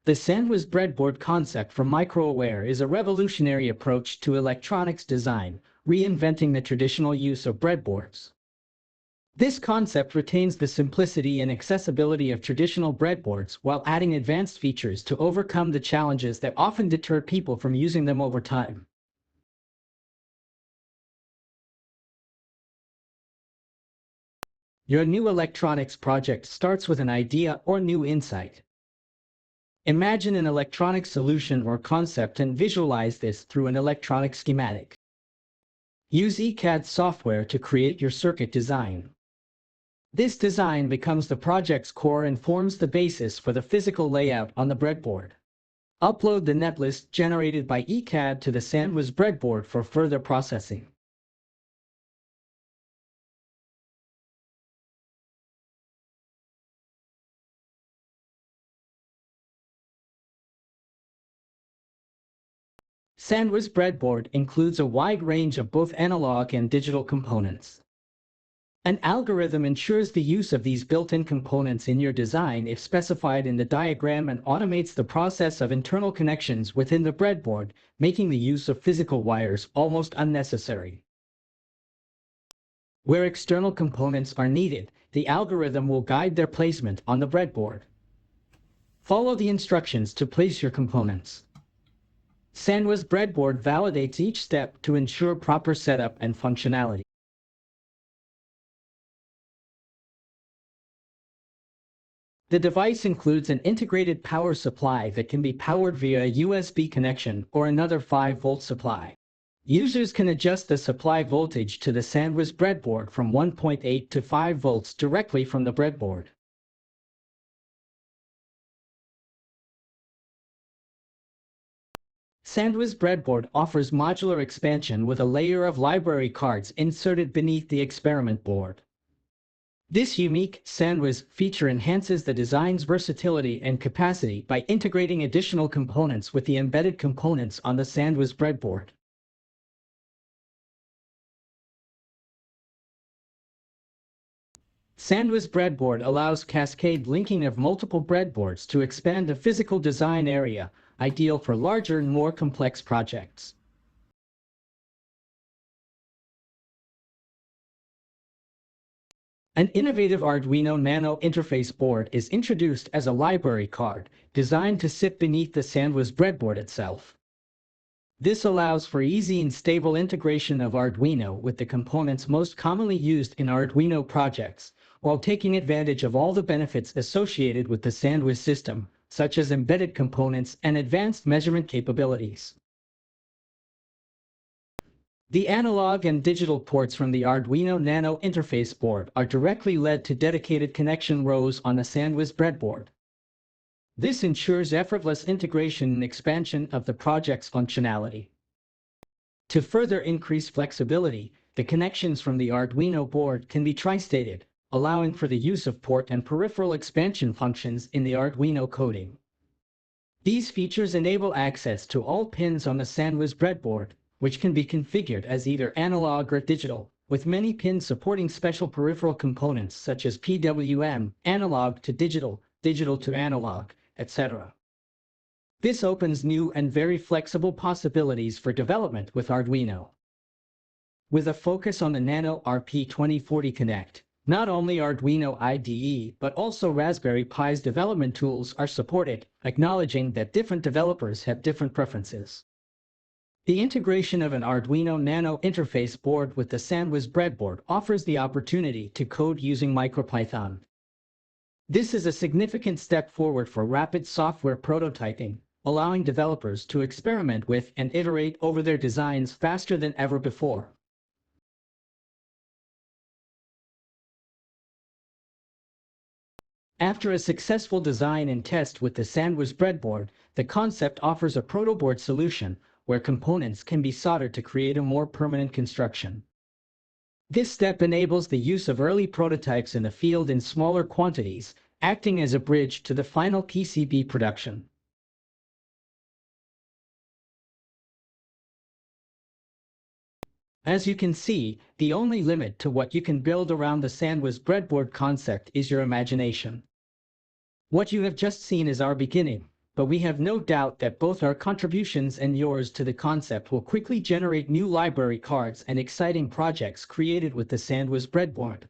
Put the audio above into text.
The Sandwizz Breadboard concept from Microaware is a revolutionary approach to electronics design, reinventing the traditional use of breadboards. This concept retains the simplicity and accessibility of traditional breadboards while adding advanced features to overcome the challenges that often deter people from using them over time. Your new electronics project starts with an idea or new insight. Imagine an electronic solution or concept and visualize this through an electronic schematic. Use ECAD software to create your circuit design. This design becomes the project's core and forms the basis for the physical layout on the breadboard. Upload the netlist generated by ECAD to the Sandwizz Breadboard for further processing. Sandwizz Breadboard includes a wide range of both analog and digital components. An algorithm ensures the use of these built-in components in your design if specified in the diagram and automates the process of internal connections within the breadboard, making the use of physical wires almost unnecessary. Where external components are needed, the algorithm will guide their placement on the breadboard. Follow the instructions to place your components. Sandwizz Breadboard validates each step to ensure proper setup and functionality. The device includes an integrated power supply that can be powered via a USB connection or another 5-volt supply. Users can adjust the supply voltage to the Sandwizz Breadboard from 1.8 to 5 volts directly from the breadboard. Sandwizz Breadboard offers modular expansion with a layer of library cards inserted beneath the experiment board. This unique Sandwizz feature enhances the design's versatility and capacity by integrating additional components with the embedded components on the Sandwizz Breadboard. Sandwizz Breadboard allows cascade linking of multiple breadboards to expand the physical design area, ideal for larger and more complex projects. An innovative Arduino Nano interface board is introduced as a library card, designed to sit beneath the Sandwizz Breadboard itself. This allows for easy and stable integration of Arduino with the components most commonly used in Arduino projects, while taking advantage of all the benefits associated with the Sandwizz system, such as embedded components and advanced measurement capabilities. The analog and digital ports from the Arduino Nano interface board are directly led to dedicated connection rows on the Sandwizz Breadboard. This ensures effortless integration and expansion of the project's functionality. To further increase flexibility, the connections from the Arduino board can be tri-stated, allowing for the use of port and peripheral expansion functions in the Arduino coding. These features enable access to all pins on the Sandwizz Breadboard, which can be configured as either analog or digital, with many pins supporting special peripheral components such as PWM, analog to digital, digital to analog, etc. This opens new and very flexible possibilities for development with Arduino. With a focus on the Nano RP2040 Connect, not only Arduino IDE but also Raspberry Pi's development tools are supported, acknowledging that different developers have different preferences. The integration of an Arduino Nano interface board with the Sandwizz Breadboard offers the opportunity to code using MicroPython. This is a significant step forward for rapid software prototyping, allowing developers to experiment with and iterate over their designs faster than ever before. After a successful design and test with the Sandwizz Breadboard, the concept offers a protoboard solution where components can be soldered to create a more permanent construction. This step enables the use of early prototypes in the field in smaller quantities, acting as a bridge to the final PCB production. As you can see, the only limit to what you can build around the Sandwizz Breadboard concept is your imagination. What you have just seen is our beginning, but we have no doubt that both our contributions and yours to the concept will quickly generate new library cards and exciting projects created with the Sandwizz Breadboard.